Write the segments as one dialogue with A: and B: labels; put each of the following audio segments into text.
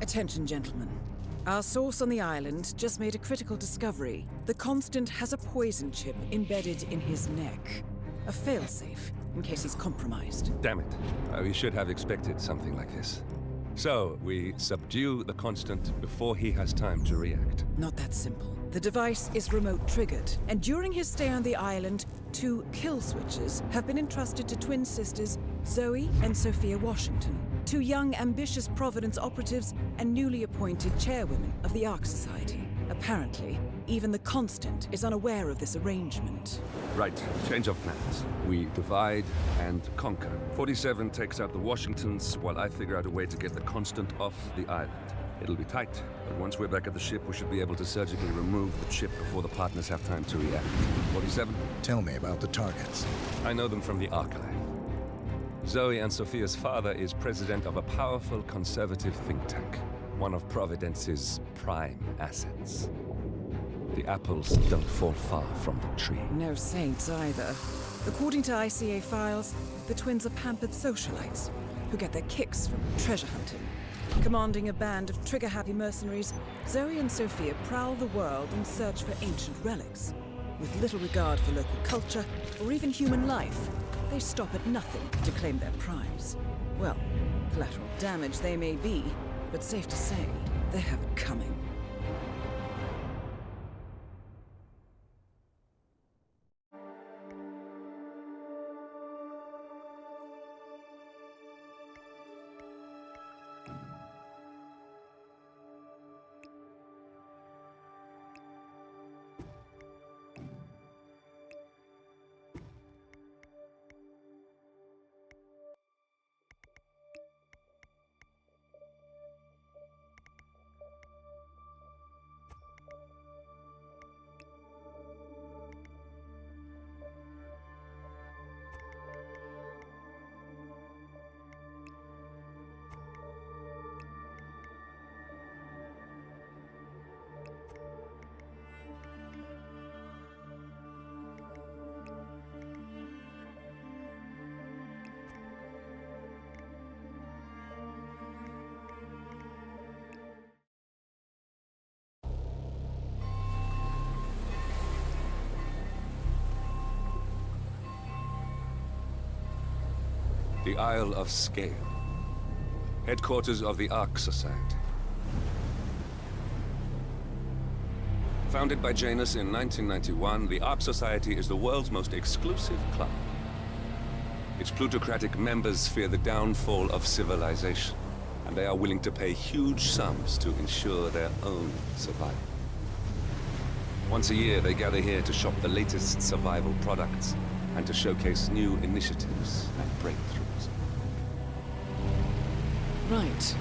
A: Attention, gentlemen. Our source on the island just made a critical discovery. The Constant has a poison chip embedded in his neck. A failsafe, in case he's compromised.
B: Damn it. We should have expected something like this. So, we subdue the Constant before he has time to react.
A: Not that simple. The device is remote-triggered, and during his stay on the island, 2 kill switches have been entrusted to twin sisters Zoe and Sophia Washington, 2 young, ambitious Providence operatives and newly appointed chairwomen of the Ark Society. Apparently, even the Constant is unaware of this arrangement.
B: Right, change of plans. We divide and conquer. 47 takes out the Washingtons, while I figure out a way to get the Constant off the island. It'll be tight, but once we're back at the ship, we should be able to surgically remove the chip before the partners have time to react. 47?
C: Tell me about the targets.
B: I know them from the archive. Zoe and Sophia's father is president of a powerful conservative think tank, one of Providence's prime assets. The apples don't fall far from the tree.
A: No saints either. According to ICA files, the twins are pampered socialites who get their kicks from treasure hunting. Commanding a band of trigger-happy mercenaries, Zoe and Sophia prowl the world in search for ancient relics. With little regard for local culture or even human life, they stop at nothing to claim their prize. Well, collateral damage they may be, but safe to say, they have it coming.
B: The Isle of Scale, headquarters of the Ark Society. Founded by Janus in 1991, the Ark Society is the world's most exclusive club. Its plutocratic members fear the downfall of civilization, and they are willing to pay huge sums to ensure their own survival. Once a year, they gather here to shop the latest survival products and to showcase new initiatives and breakthroughs.
A: Right.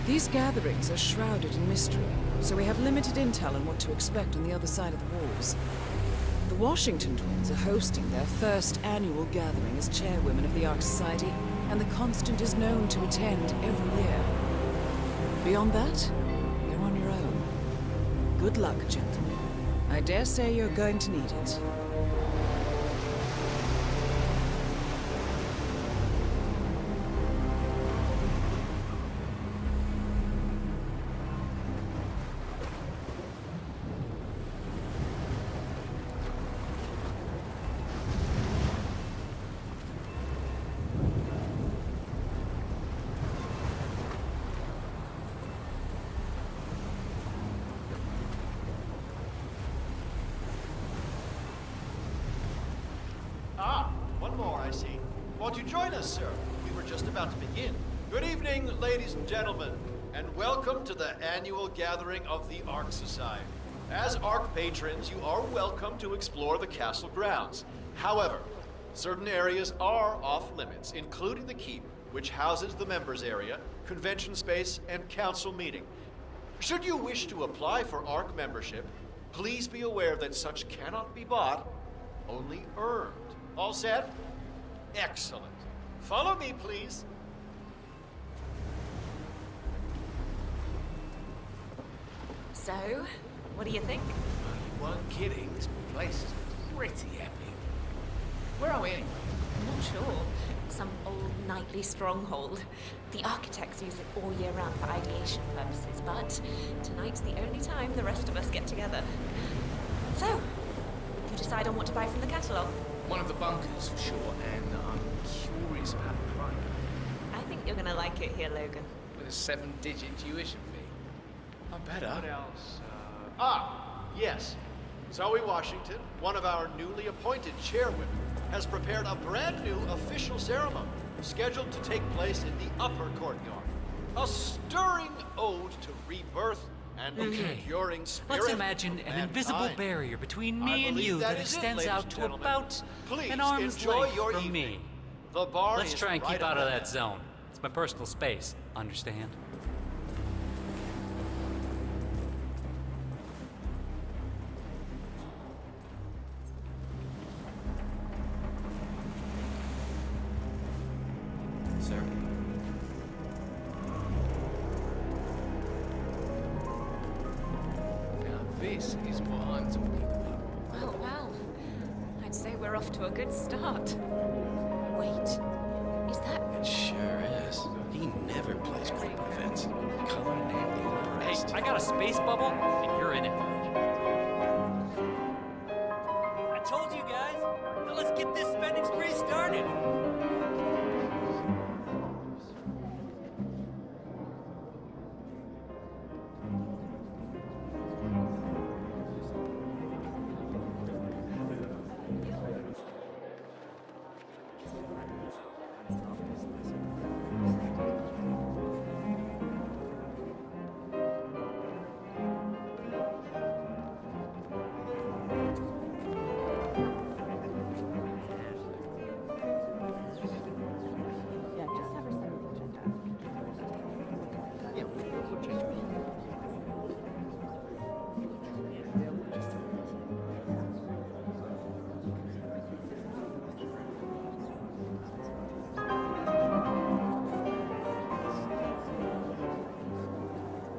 A: These gatherings are shrouded in mystery, so we have limited intel on what to expect on the other side of the walls. The Washington twins are hosting their first annual gathering as chairwomen of the Ark Society, and the Constant is known to attend every year. Beyond that, you're on your own. Good luck, gentlemen. I dare say you're going to need it.
D: One more, I see. Won't you join us, sir? We were just about to begin. Good evening, ladies and gentlemen, and welcome to the annual gathering of the Ark Society. As Ark patrons, you are welcome to explore the castle grounds. However, certain areas are off limits, including the keep, which houses the members area, convention space, and council meeting. Should you wish to apply for Ark membership, please be aware that such cannot be bought, only earned. All set? Excellent. Follow me, please.
E: So, what do you think?
F: You weren't kidding. This place is pretty epic. Where are we anyway?
E: I'm not sure. Some old knightly stronghold. The architects use it all year round for ideation purposes, but tonight's the only time the rest of us get together. So, you decide on what to buy from the catalogue?
F: One of the bunkers, for sure, and I'm curious about the price.
E: I think you're gonna like it here, Logan.
F: With a 7-digit tuition fee. I better.
D: What else? Yes. Zoe Washington, one of our newly appointed chairwomen, has prepared a brand new official ceremony scheduled to take place in the upper courtyard. A stirring ode to rebirth and the enduring spirit.
G: Let's imagine
D: of
G: an invisible
D: mankind.
G: barrier between
D: I
G: me and
D: believe
G: you that
D: is it,
G: extends
D: ladies
G: out
D: and
G: to
D: gentlemen.
G: about
D: Please
G: an arm's
D: enjoy
G: length
D: your
G: from
D: evening.
G: me.
D: The bar
G: Let's
D: is
G: try and
D: right
G: keep out
D: up
G: of
D: ahead.
G: that zone. It's my personal space, understand?
F: Sir? Now this is what I'm talking about.
E: Well, I'd say we're off to a good start. Wait, is that...
H: It sure is. He never plays group events. Color and
G: Hey,
H: impressed.
G: I got a space bubble, and you're in it. I told you guys. Now let's get this spending spree started.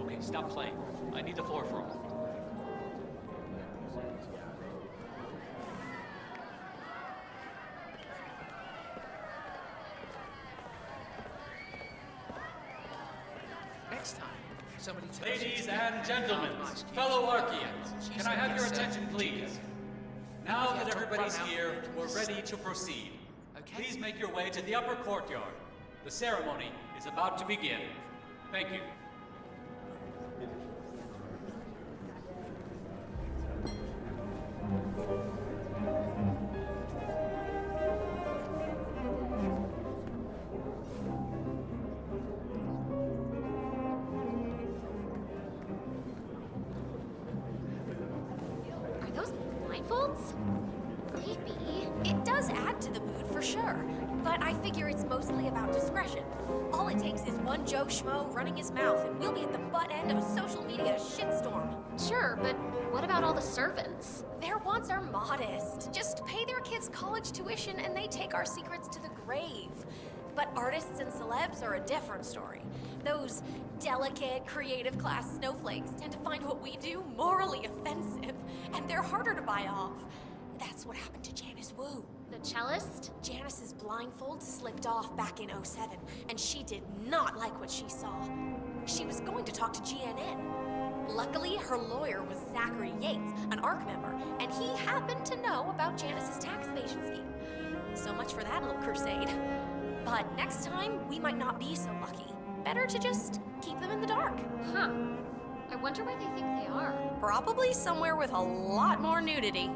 G: Okay, stop playing. I need the floor for a moment.
F: Next time, somebody tells you
G: Ladies
F: to
G: and gentlemen,
F: nice kids.
G: fellow Archeans,
F: She
G: can I
F: said
G: have your
F: yes, sir.
G: attention, please? Now
F: You
G: that
F: have to
G: everybody's
F: run out.
G: here, we're ready to proceed.
F: Okay.
G: Please make your way to the upper courtyard. The ceremony is about to begin. Thank you.
I: Are those blindfolds? Maybe. It does add to the mood for sure, but I figure it's mostly about discretion. All it takes is one Joe Schmo running his mouth, and we'll be at the butt end of a social media shitstorm.
J: Sure, but what about all the servants?
I: Their wants are modest. Just pay their kids college tuition, and they take our secrets to the grave. But artists and celebs are a different story. Those delicate, creative class snowflakes tend to find what we do morally offensive, and they're harder to buy off. That's what happened to Janice Wu.
J: The cellist?
I: Janice's blindfold slipped off back in '07, and she did not like what she saw. She was going to talk to GNN. Luckily, her lawyer was Zachary Yates, an ARC member, and he happened to know about Janice's tax evasion scheme. So much for that little crusade. But next time, we might not be so lucky. Better to just keep them in the dark.
J: Huh. I wonder where they think they are.
I: Probably somewhere with a lot more nudity.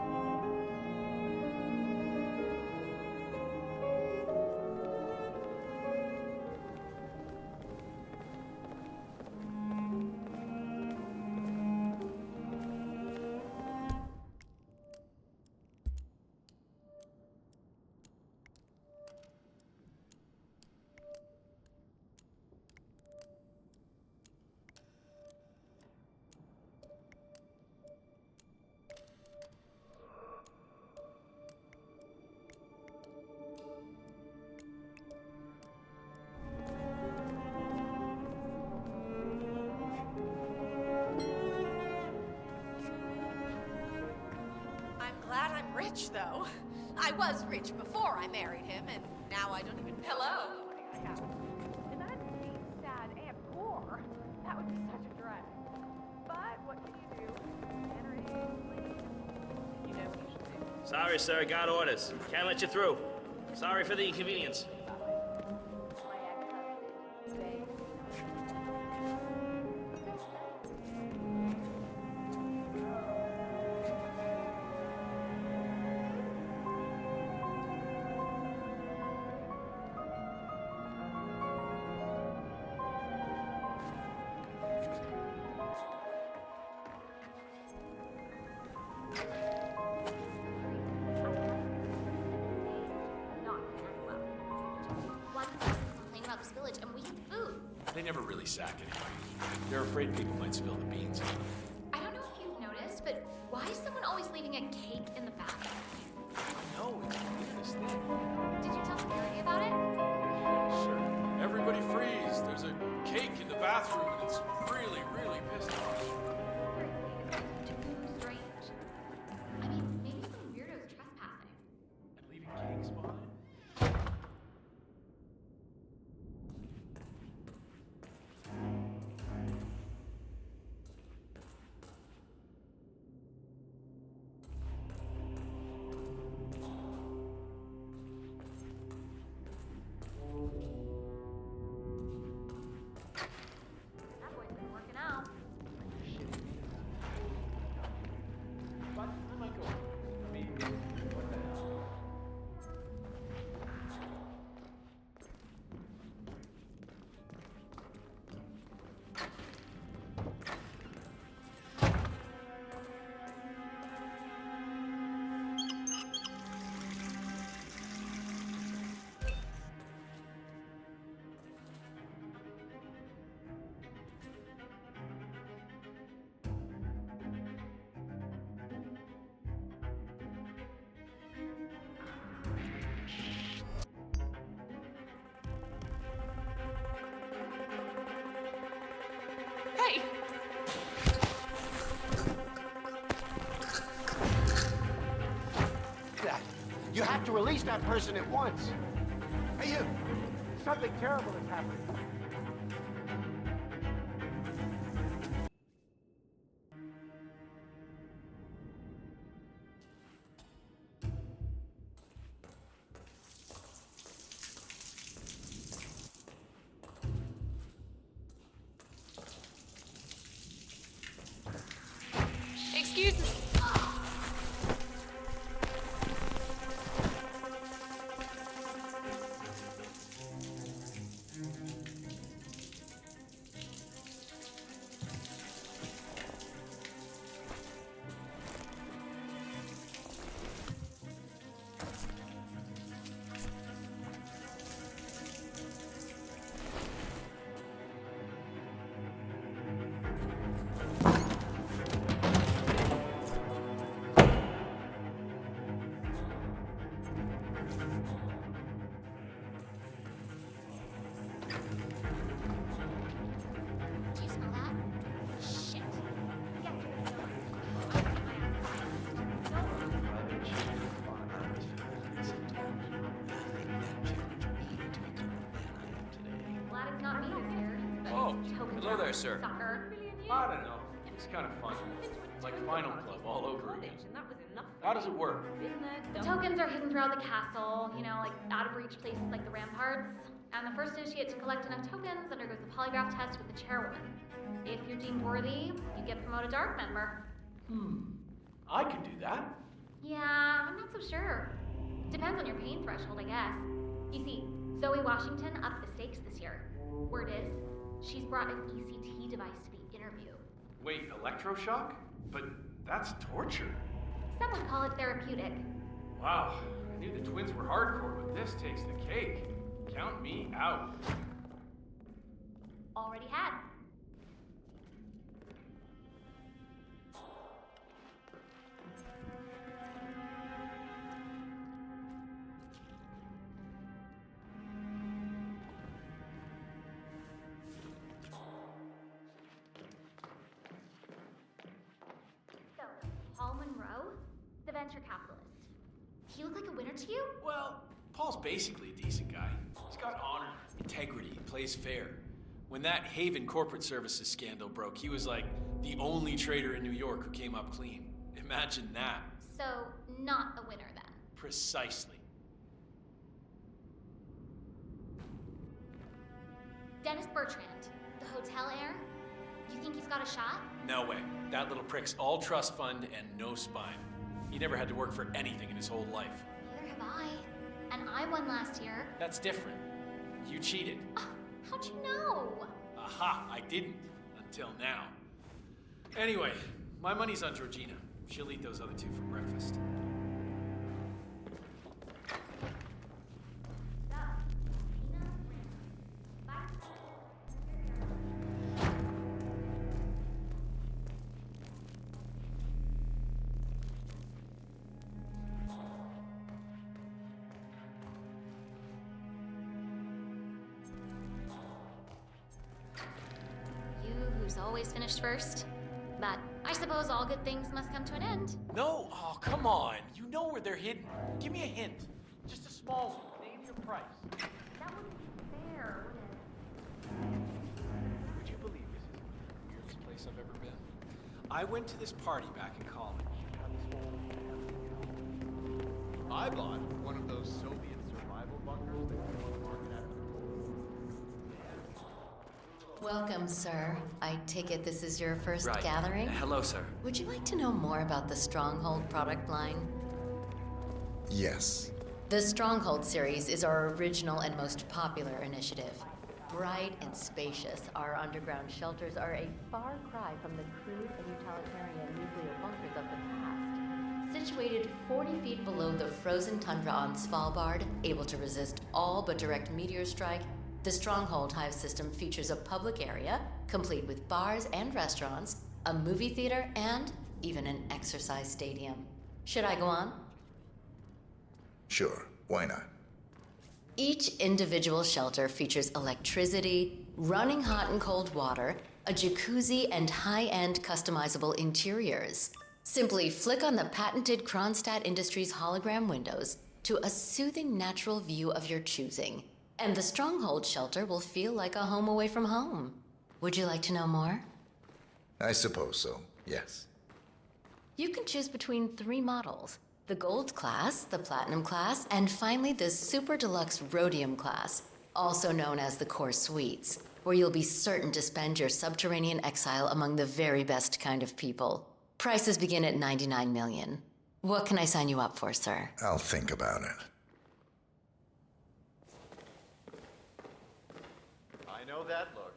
I: Glad I'm rich, though. I was rich before I married him, and now I don't even... Hello?
K: Sorry, sir. Got orders. Can't let you through. Sorry for the inconvenience.
F: They never really sack anybody. They're afraid people might spill the beans.
J: I don't know if you've noticed, but why is someone always leaving a cake in the bathroom?
F: No, it's the weirdest thing.
J: Did you tell security about it?
F: Sure. Everybody freeze. There's a cake in the bathroom and it's really, really pissed off.
J: Too strange. I mean, maybe some weirdo's trespassing.
F: And leaving cake spotted?
J: That boy's been working out.
F: But I might go. I mean, what the hell?
E: Hey!
L: That. You have to release that person at once. Hey, you! Something terrible is happening.
E: Excuse me.
J: Do you smell that? Shit. Get to the door. Glad it's not me this year. but
F: Oh,
J: tokens
F: hello
J: are
F: there, sir.
J: Sucker.
F: I don't know. It's kind of fun. Like Final Club all over again. How does it work?
J: The tokens are hidden throughout the castle, you know, like out of reach places like the ramparts. And the first initiate to collect enough tokens undergoes a polygraph test with the chairwoman. If you're deemed worthy, you get promoted to ARC member.
F: I could do that.
J: Yeah, I'm not so sure. Depends on your pain threshold, I guess. You see, Zoe Washington upped the stakes this year. Word is, she's brought an ECT device to the interview.
F: Wait, electroshock? But that's torture.
J: Some would call it therapeutic.
F: Wow, I knew the twins were hardcore, but this takes the cake. Count me out.
J: Already had. So, Paul Monroe, the venture capitalist. He look like a winner to you?
F: Well, Paul's basically a decent guy. He's got honor, integrity, plays fair. When that Haven Corporate Services scandal broke, he was like the only trader in New York who came up clean. Imagine that.
J: So, not a winner then.
F: Precisely.
J: Dennis Bertrand, the hotel heir? You think he's got a shot?
F: No way. That little prick's all trust fund and no spine. He never had to work for anything in his whole life.
J: Neither have I. And I won last year.
F: That's different. You cheated.
J: How'd you know?
F: Aha, I didn't. Until now. Anyway, my money's on Georgina. She'll eat those other two for breakfast.
J: Always finished first. But I suppose all good things must come to an end.
F: No, oh, come on. You know where they're hidden. Give me a hint. Just a small one. Name your price.
J: That wouldn't be fair, would it?
F: Would you believe this is the weirdest place I've ever been? I went to this party back in college.
D: I bought one of those Soviet survival bunkers that came on the market out of
M: Welcome, sir. I take it this is your first
H: Right.
M: gathering?
H: Hello, sir.
M: Would you like to know more about the Stronghold product line?
C: Yes.
M: The Stronghold series is our original and most popular initiative. Bright and spacious, our underground shelters are a far cry from the crude and utilitarian nuclear bunkers of the past. Situated 40 feet below the frozen tundra on Svalbard, able to resist all but direct meteor strike, the Stronghold Hive system features a public area, complete with bars and restaurants, a movie theater, and even an exercise stadium. Should I go on?
C: Sure. Why not?
M: Each individual shelter features electricity, running hot and cold water, a jacuzzi, and high-end customizable interiors. Simply flick on the patented Kronstadt Industries hologram windows to a soothing natural view of your choosing, and the Stronghold shelter will feel like a home away from home. Would you like to know more?
C: I suppose so, yes.
M: You can choose between 3 models: the Gold class, the Platinum class, and finally the Super Deluxe Rhodium class, also known as the Core Suites, where you'll be certain to spend your subterranean exile among the very best kind of people. Prices begin at $99 million. What can I sign you up for, sir?
C: I'll think about it.
D: I know that look.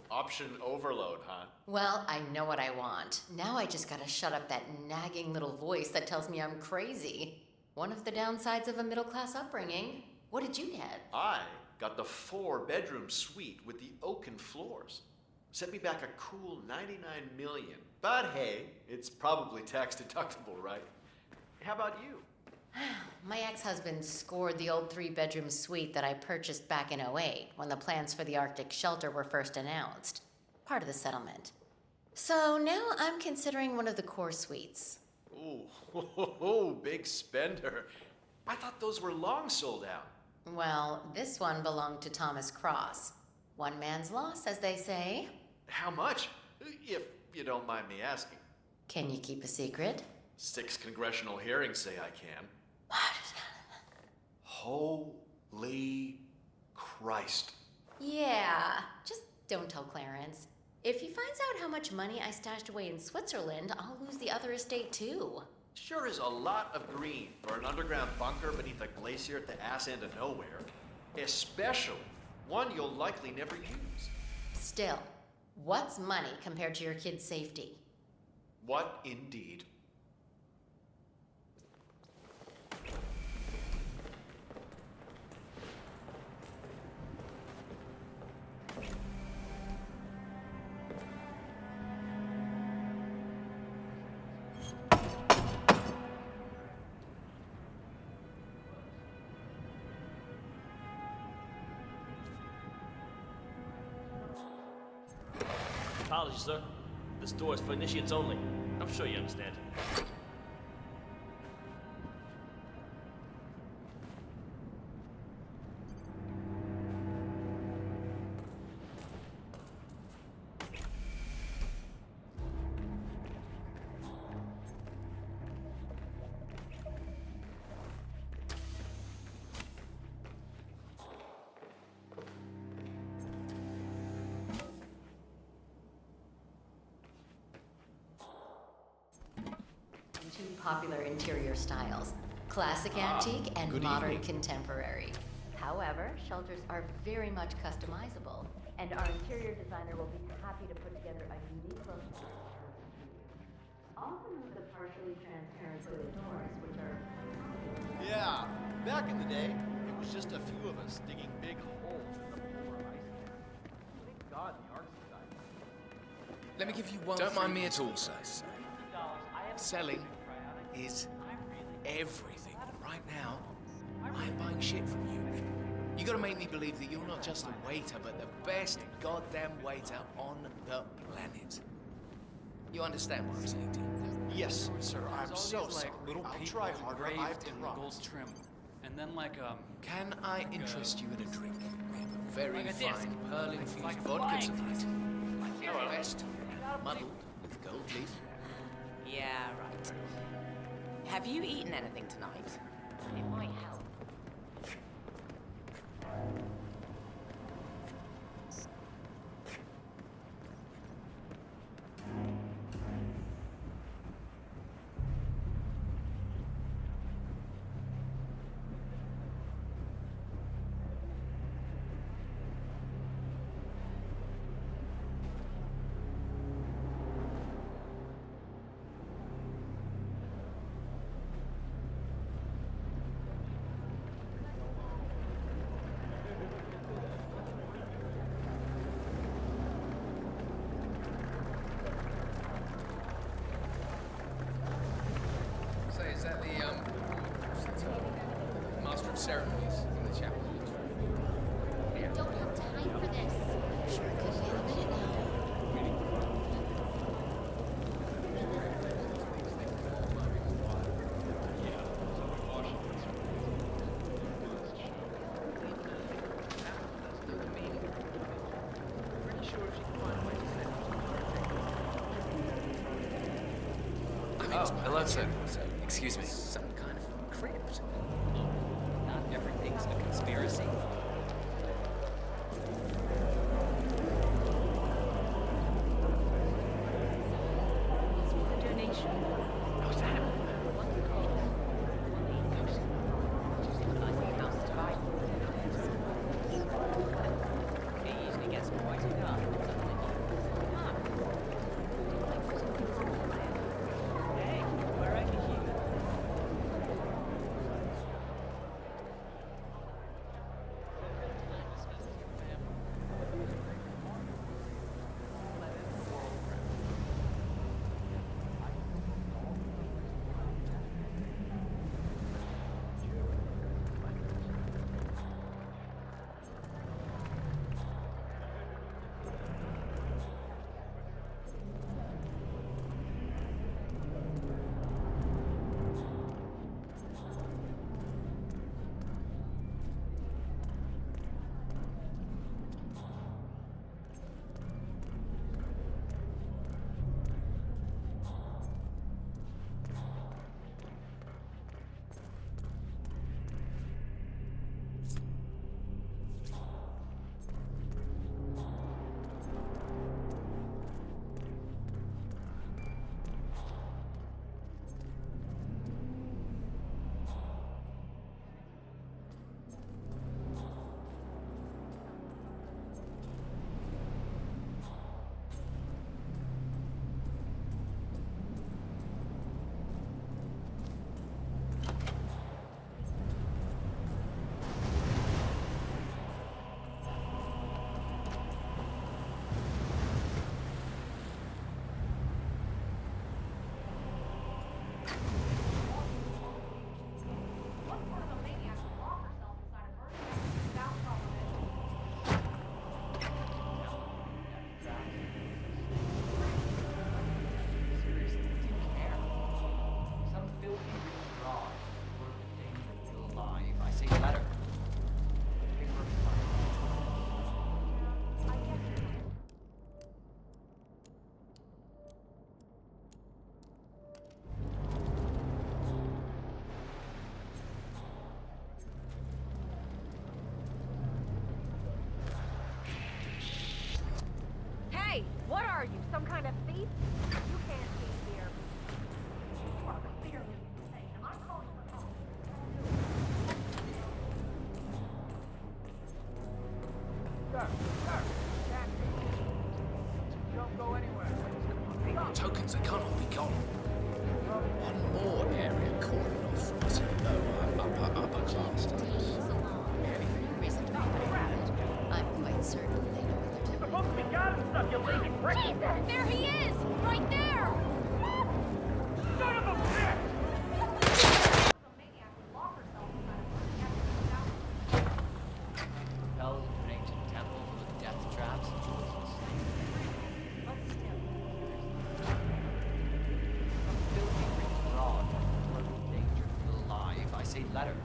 D: Option overload, huh?
M: Well, I know what I want. Now I just gotta shut up that nagging little voice that tells me I'm crazy. One of the downsides of a middle-class upbringing. What did you get?
D: I got the 4-bedroom suite with the oaken floors. Set me back a cool $99 million. But hey, it's probably tax deductible, right? How about you?
M: My ex-husband scored the old 3-bedroom suite that I purchased back in '08 when the plans for the Arctic shelter were first announced. Part of the settlement. So now I'm considering one of the Core Suites.
D: Ooh, big spender. I thought those were long sold out.
M: Well, this one belonged to Thomas Cross. One man's loss, as they say.
D: How much? If you don't mind me asking.
M: Can you keep a secret?
D: 6 congressional hearings say I can.
M: What?
D: Holy Christ.
M: Yeah, just don't tell Clarence. If he finds out how much money I stashed away in Switzerland, I'll lose the other estate too.
D: Sure is a lot of green for an underground bunker beneath a glacier at the ass end of nowhere. Especially one you'll likely never use.
M: Still, what's money compared to your kid's safety?
D: What indeed?
K: Apologies, sir. This door is for initiates only. I'm sure you understand.
M: popular interior styles. Classic antique and
F: good
M: modern
F: evening.
M: contemporary. However, shelters are very much customizable, and our interior designer will be happy to put together a unique look. Also note the partially transparent hooded doors, which are...
D: Yeah, back in the day, it was just a few of us digging big holes in the floor of ice. Thank God the Ark Society.
H: Let me give you one. Don't mind me at all, sir. Selling is everything. And right now, I am buying shit from you. You gotta make me believe that you're not just a waiter, but the best goddamn waiter on the planet. You understand what I'm saying, do you?
D: Yes, sir. I'm so
G: Like
D: sorry.
G: little
D: I'll
G: people
D: try harder. I
G: engraved in gold
D: promise.
G: trim, and then like
H: Can I interest you in a drink? We have a very
G: Like a disc.
H: fine pearl-infused
G: Like
H: vodka
G: flying.
H: tonight. Best muddled with gold leaf.
N: Yeah, right. Have you eaten anything tonight? It might help.
H: So is that the master of ceremonies in the chapel?
J: I don't have time for this.
M: Sure could be a minute now.
H: Oh, hello, sir.
O: Excuse me.
H: Some kind of crypt.
O: Not everything's a conspiracy.
I: Hey, what are you, some kind of thief? You can't be here. You are clearly
H: They can't all be gone. One more area cordoned off from us. Upper class types.
M: No reason to be paranoid. I'm quite certain they know what they're doing.
P: We got him stuck, you lazy prick!
I: Jesus, there he is! Right there!
P: Son of a bitch!
O: Held in an ancient temple full of death traps. Filthy rich fraud, total danger to the alive. I say let her.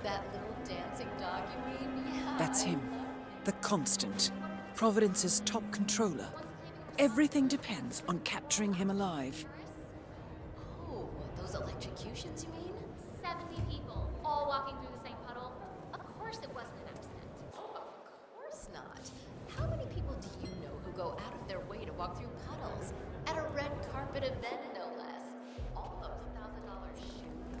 M: That little dancing dog, you mean? Yeah.
A: That's him. The Constant. Providence's top controller. Everything depends on capturing him alive.
M: Oh, those electrocutions, you mean?
J: 70 people, all walking through the same puddle. Of course
I: course it wasn't an accident.
M: Of course not. How many people do you know who go out of their way to walk through puddles? At a red carpet event, no less. All those $1,000 shoes.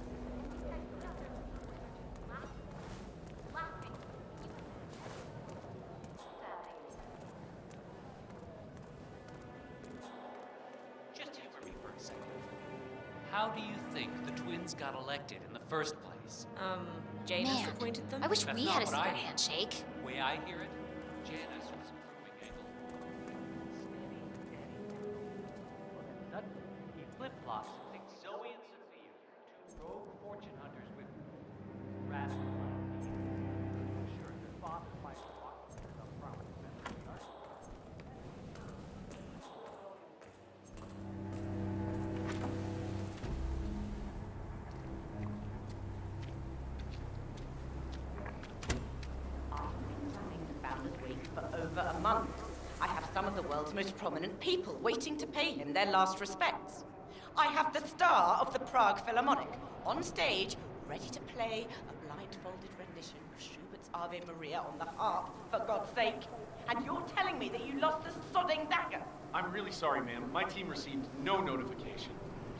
G: Just humor me for a second. How do you think the twins got elected in the first place?
E: Janus
I: Man,
E: appointed them?
I: I wish
G: That's
I: we
G: not
I: had a
G: what I
I: secret
G: hear.
I: handshake.
G: The way I hear it, Janus was improving Eggle. Suddenly, he flip-flops and thinks Zoe and Sophia are two rogue fortune hunters with rascal plans. Sure, their father might have walked into the property center.
N: Found his wake for over a month. I have some of the world's most prominent people waiting to pay him their last respects. I have the star of the Prague Philharmonic on stage, ready to play a blindfolded rendition of Schubert's Ave Maria on the harp, for God's sake. And you're telling me that you lost the sodding dagger?
F: I'm really sorry, ma'am. My team received no notification.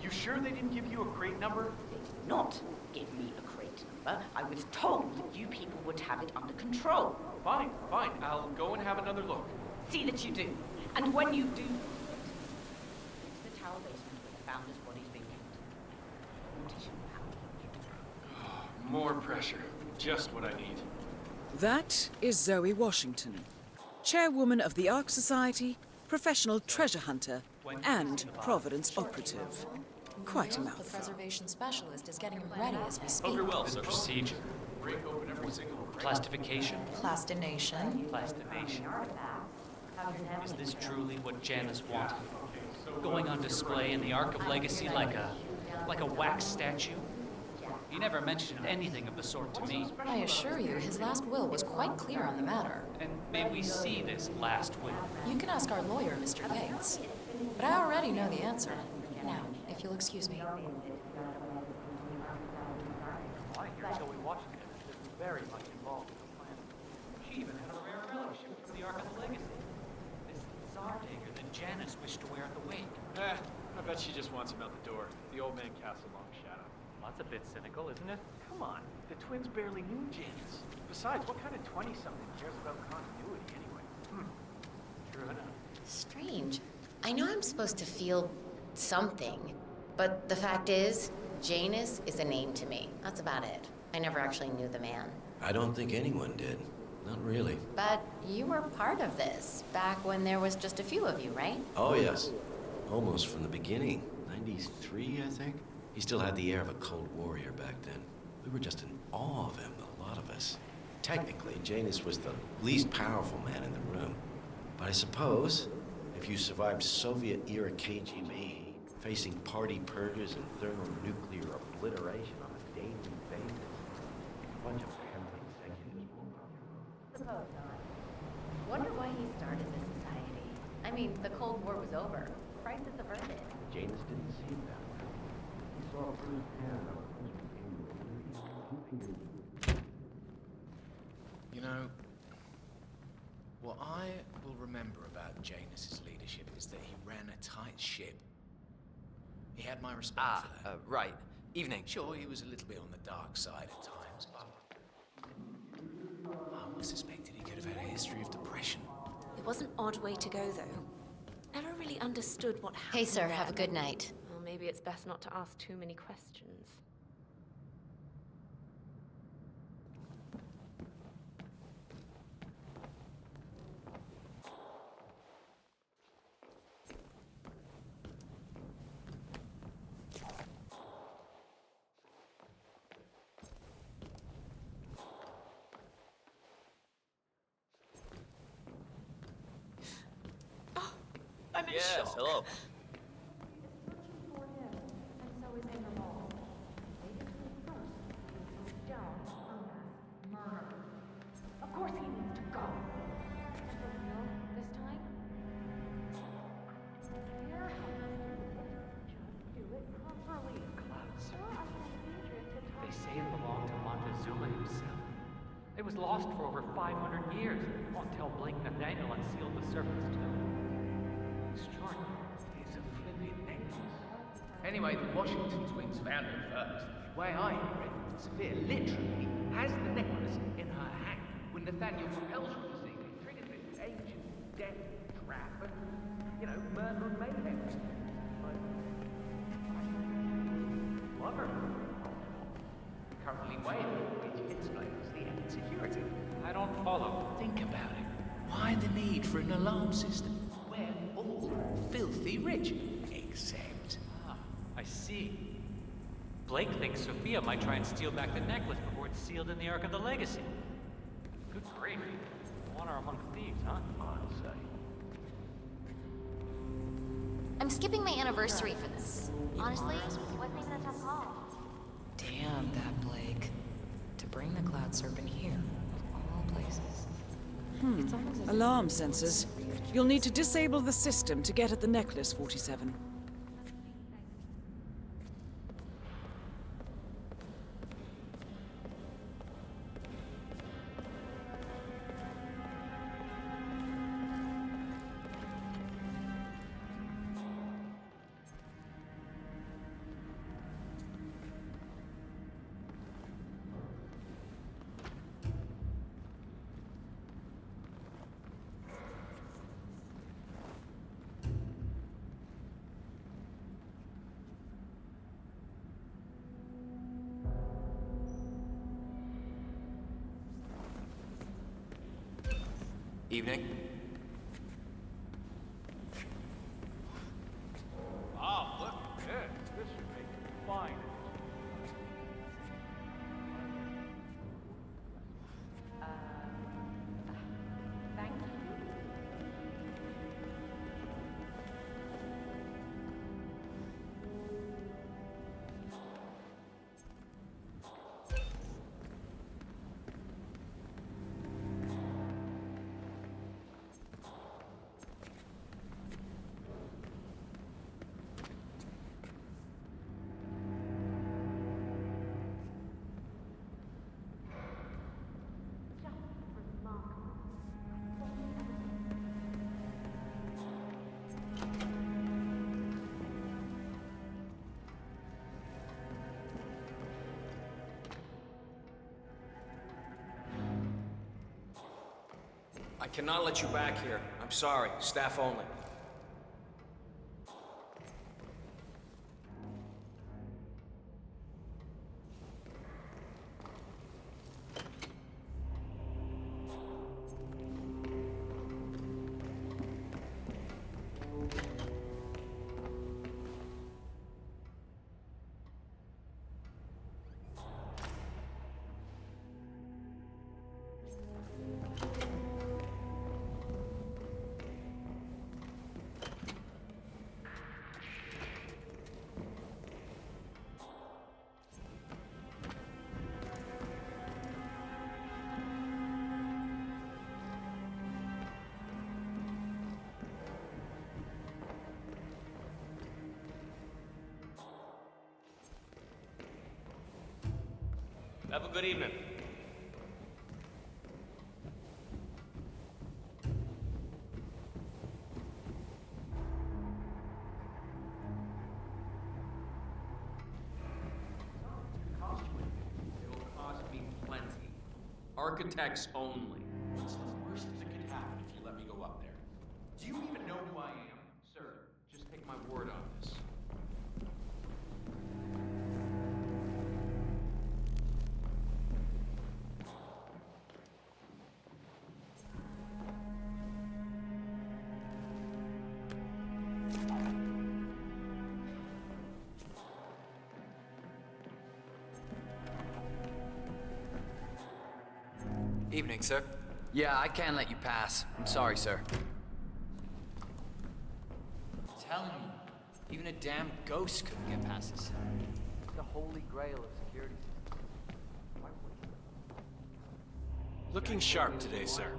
F: You sure they didn't give you a crate number?
N: They did not give me a crate number. I was told that you people would have it under control.
F: Fine, fine. I'll go and have another look.
N: See that you do. And when you do, it's the tower basement where the founder's body's been kept. Tissue powder.
F: More pressure. Just what I need.
A: That is Zoe Washington, chairwoman of the Ark Society, professional treasure hunter, and Providence operative. Quite a
Q: The
A: mouthful.
Q: preservation specialist is getting them ready as we speak.
F: Okay, well,
G: This
F: sir.
G: procedure.
F: Break open every single crate.
G: Plastification?
Q: Plastination.
G: Plastination. Is this truly what Janus wanted? Going on display in the Ark of Legacy like a wax statue? He never mentioned anything of the sort to me.
Q: I assure you, his last will was quite clear on the matter.
G: And may we see this last will?
Q: You can ask our lawyer, Mr. Yates. But I already know the answer. Now, if you'll excuse me.
G: I hear Zoe Washington is very much involved in the plan. She even had a rare relic shipped from the Ark of the Legacy. This Tsar dagger that Janus wished to wear at the wake.
F: I bet she just wants him out the door. The old man casts a long shadow.
G: Well, that's a bit cynical, isn't it?
F: Come on, the twins barely knew Janus. Besides, what kind of 20-something cares about continuity anyway?
G: True enough.
M: Strange. I know I'm supposed to feel something, but the fact is, Janus is a name to me. That's about it. I never actually knew the man.
R: I don't think anyone did. Not really.
M: But you were part of this, back when there was just a few of you, right?
R: Oh, yes. Almost from the beginning. 93, I think. He still had the air of a Cold Warrior back then. We were just in awe of him, a lot of us. Technically, Janus was the least powerful man in the room. But I suppose, if you survived Soviet-era KGB, facing party purges and thermonuclear obliteration on a daily basis, a bunch of Kremlin executives will
M: Suppose not. Wonder why he started this society. I mean, the Cold War was over. Crisis averted.
R: Janus didn't see it that way. He saw firsthand how
H: You know, what I will remember about Janus's leadership is that he ran a tight ship. He had my respect for that.
O: Right. Evening.
H: Sure, he was a little bit on the dark side at times, but I always suspected he could have had a history of depression.
E: It was an odd way to go, though. Never really understood what happened.
M: Hey, sir,
E: there.
M: have a good night.
E: Well, maybe it's best not to ask too many questions.
N: I'm in
K: Yes,
N: shock.
K: hello.
J: Of course he needs to go. This time? Here, just do it properly.
G: Clouds. They say it belonged to Montezuma himself. It was lost for over 500 years until Blake Nathaniel unsealed the serpent's tomb. Extraordinary.
H: It's a flippin' necklace. Anyway, the Washington twins found it first. The way I hear it, Sophia literally has the necklace in her hand when Nathaniel propels her to the scene. It triggers this ancient death trap and, murder and mayhem. Lover. Currently waiting, which explains the added security.
G: I don't follow.
H: Think about it. Why the need for an alarm system? We're all filthy rich. Except...
G: I see. Blake thinks Sophia might try and steal back the necklace before it's sealed in the Ark of the Legacy. Good grief. Honor among thieves, huh?
H: I'd say.
I: I'm skipping my anniversary for this. Honestly, wasn't even a tough call.
Q: Damn that Blake. To bring the Cloud Serpent here, of all places.
A: Alarm sensors. You'll need to disable the system to get at the necklace, 47.
O: Evening.
G: Ah, look at this. This should make it fine.
N: Thank you.
O: I cannot let you back here. I'm sorry. Staff only.
K: Have a good evening.
F: It'll cost me plenty. Architects only. What's the worst that could happen if you let me go up there? Do you even know who I am? Sir, just take my word on this.
O: Evening, sir. Yeah, I can't let you pass. I'm sorry, sir. I'm telling you, even a damn ghost couldn't get past this.
G: The holy grail of security systems. Why would you?
R: Looking sharp today, sir.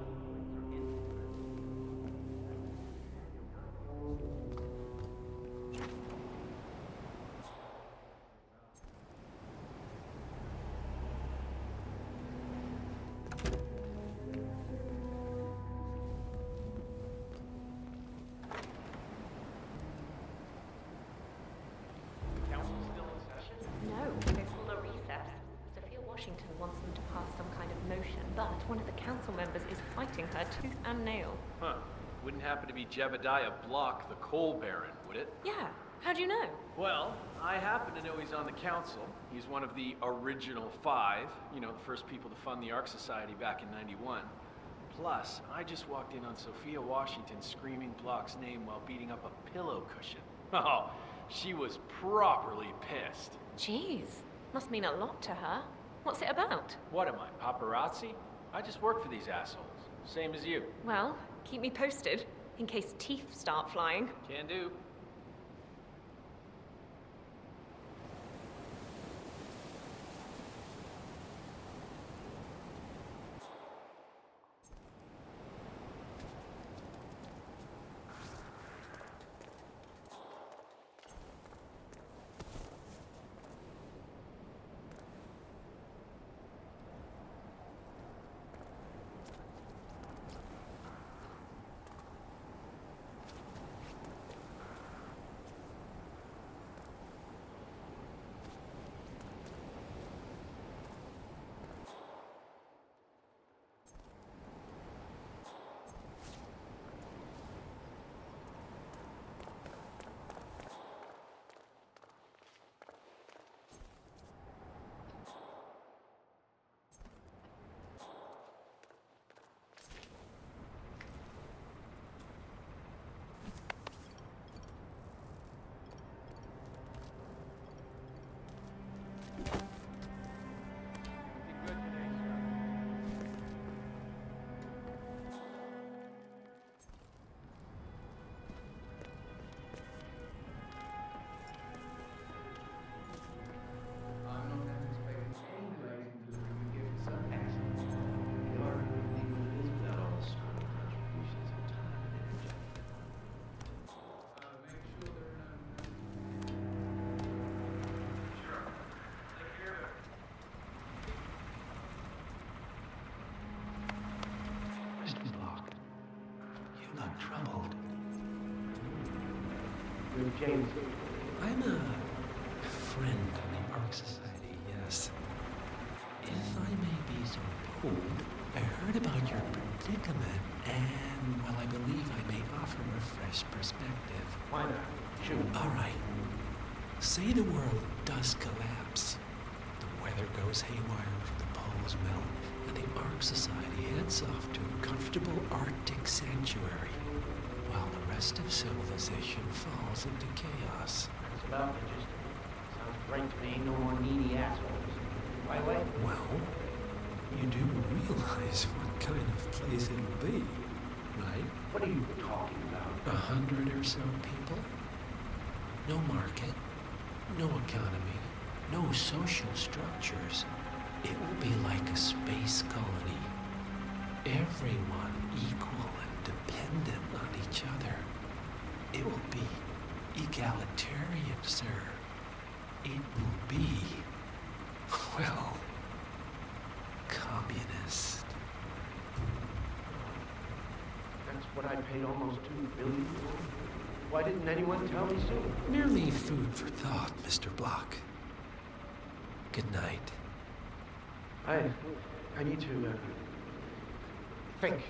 E: Washington wants them to pass some kind of motion, but one of the council members is fighting her tooth and nail.
F: Huh. Wouldn't happen to be Jebediah Block, the coal baron, would it?
E: Yeah. How do you know?
F: Well, I happen to know he's on the council. He's one of the original 5, you know, the first people to fund the Ark Society back in '91. Plus, I just walked in on Sophia Washington screaming Block's name while beating up a pillow cushion. Oh, she was properly pissed.
E: Jeez. Must mean a lot to her. What's it about?
F: What am I, paparazzi? I just work for these assholes. Same as you.
E: Well, keep me posted, in case teeth start flying.
F: Can do.
L: James.
R: I'm a friend of the Ark Society, yes. If I may be so bold, I heard about your predicament, and, well, I believe I may offer a fresh perspective.
L: Why not? Shoot.
R: All right. Say the world does collapse. The weather goes haywire, the poles melt, and the Ark Society heads off to a comfortable Arctic sanctuary, while the rest of civilization falls into chaos.
L: That's about the gist of it. Sounds great to me. No more needy assholes. By the way?
R: Well, you do realize what kind of place it'll be, right?
L: What are you talking about?
R: 100 or so people? No market, no economy, no social structures. It will be like a space colony. Everyone equal and dependent on each other. It will be egalitarian, sir. It will be, well, communist.
L: That's what I paid almost $2 billion for. Why didn't anyone tell me sooner?
R: Merely food for thought, Mr. Block. Good night.
L: I need to, think.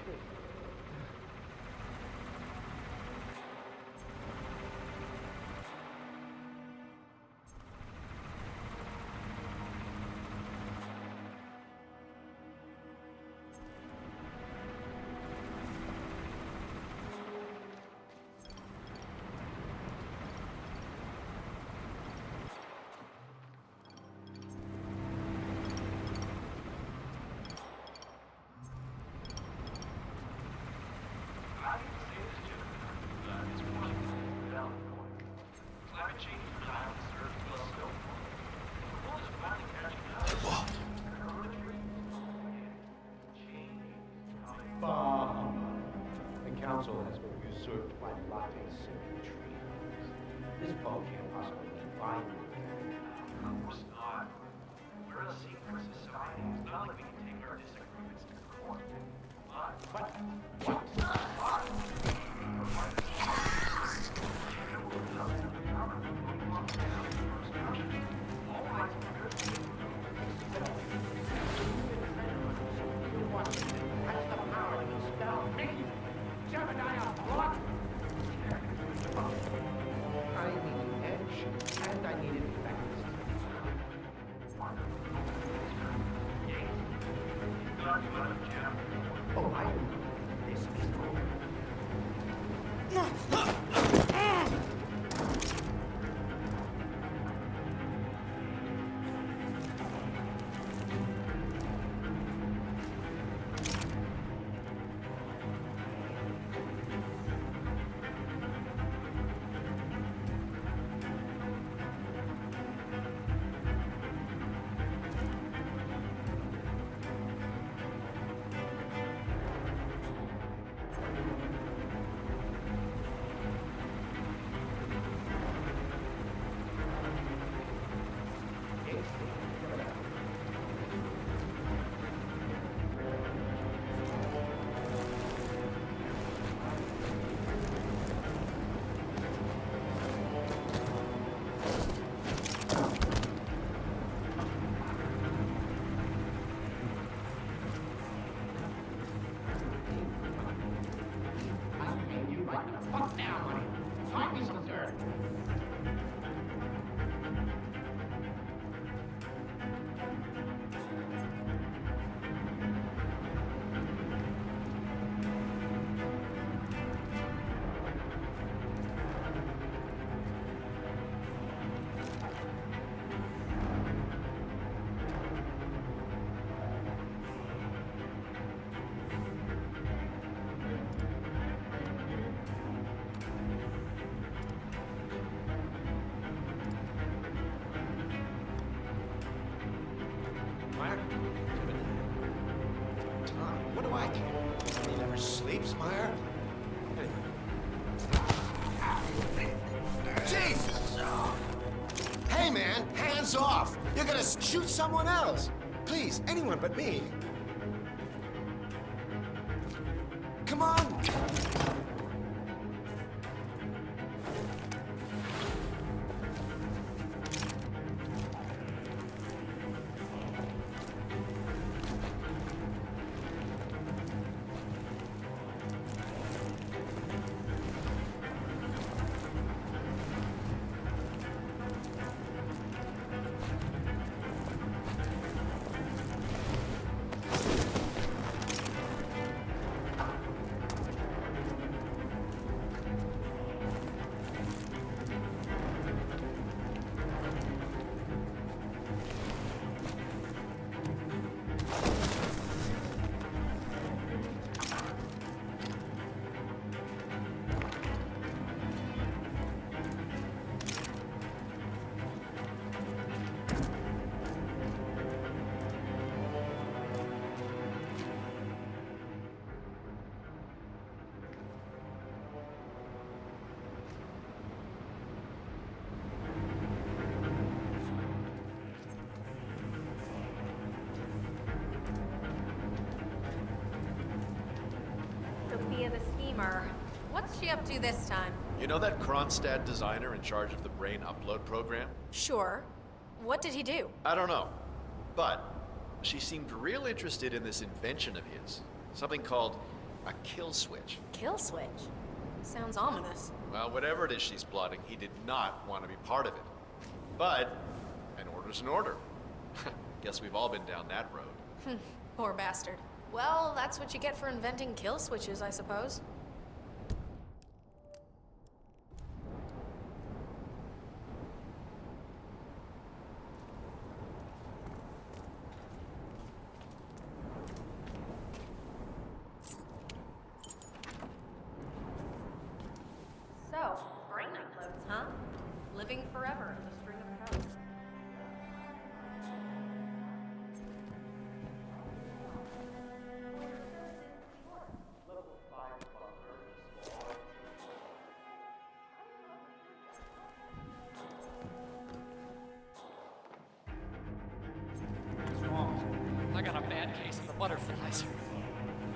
L: Oh, I know. This is over.
P: Fuck now, honey. Find me some dirt.
C: Meyer? Tom, what do I care? He never sleeps, Meyer. Jesus! Hey, man, hands off! You're gonna shoot someone else! Please, anyone but me. Come on!
I: Sophia the schemer. What's she up to this time?
D: You know that Kronstadt designer in charge of the brain upload program?
I: Sure. What did he do?
D: I don't know. But she seemed real interested in this invention of his. Something called a kill switch.
I: Kill switch? Sounds ominous.
D: Well, whatever it is she's plotting, he did not want to be part of it. But an order's an order. Guess we've all been down that road.
I: Poor bastard. Well, that's what you get for inventing kill switches, I suppose. So, brain uploads, huh? Living forever in the string of code.
S: What's wrong? I got a bad case of the butterflies.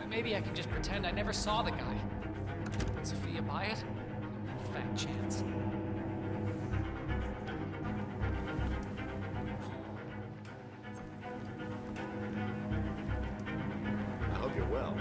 S: Maybe I can just pretend I never saw the guy. Would Sophia buy it? Fat chance.
D: I hope you're well.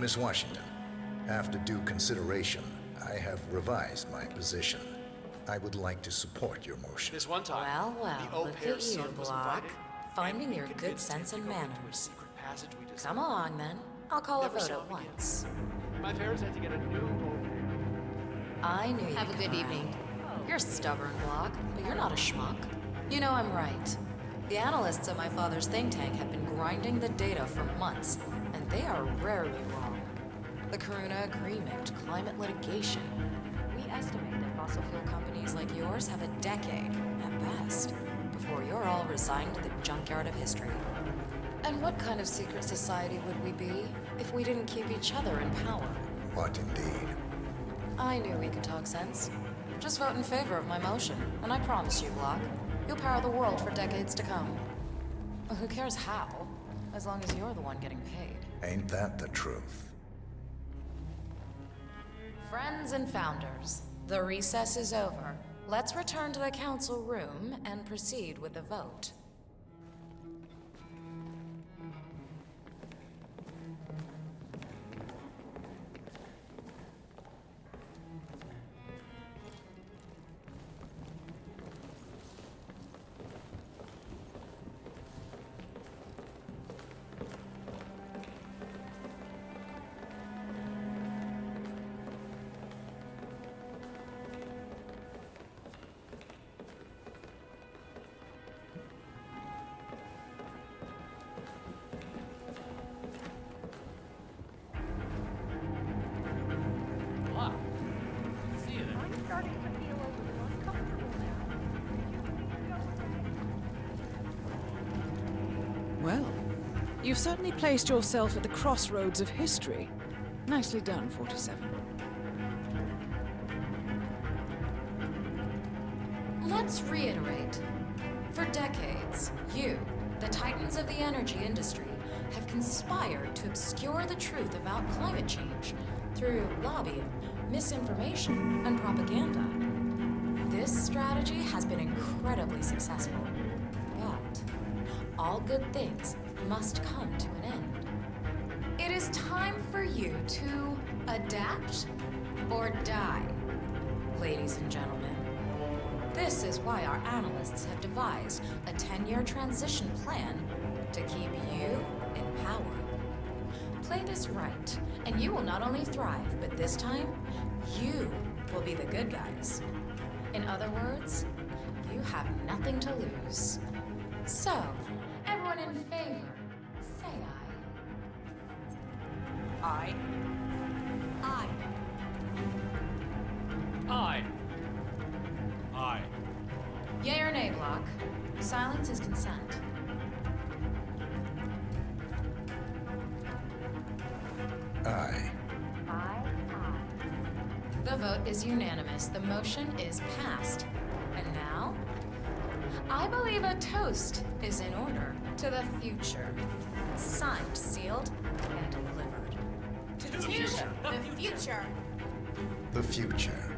T: Miss Washington, after due consideration, I have revised my position. I would like to support your motion.
F: This one time,
M: Well, look at you, Block. Finding your good sense and manners. Come along, then. I'll call a vote at once.
F: My parents had to get a new
M: I knew you'd Have a good evening. You're stubborn, Block, but you're not a schmuck. You know I'm right. The analysts at my father's think tank have been grinding the data for months, and they are rarely wrong. The Karuna Agreement, climate litigation. We estimate that fossil fuel companies like yours have a decade, at best, before you're all resigned to the junkyard of history. And what kind of secret society would we be if we didn't keep each other in power?
T: What indeed?
M: I knew we could talk sense. Just vote in favor of my motion, and I promise you, Block, you'll power the world for decades to come. Well, who cares how, as long as you're the one getting paid.
T: Ain't that the truth?
M: Friends and founders, the recess is over. Let's return to the council room and proceed with the vote.
A: Well, you've certainly placed yourself at the crossroads of history. Nicely done, 47.
M: Let's reiterate. For decades, you, the titans of the energy industry, have conspired to obscure the truth about climate change through lobbying, misinformation, and propaganda. This strategy has been incredibly successful. But all good things must come to an end. It is time for you to adapt or die, ladies and gentlemen. This is why our analysts have devised a 10-year transition plan to keep you in power. Play this right, and you will not only thrive, but this time, you will be the good guys. In other words, you have nothing to lose. So, everyone in favor, say aye.
N: Aye.
S: Aye. Aye.
M: Yay or nay, Block? Silence is consent.
T: Aye.
M: The vote is unanimous. The motion is passed. And now, I believe a toast is in order to the future. Signed, sealed, and delivered.
I: To the future. The future.
T: The future.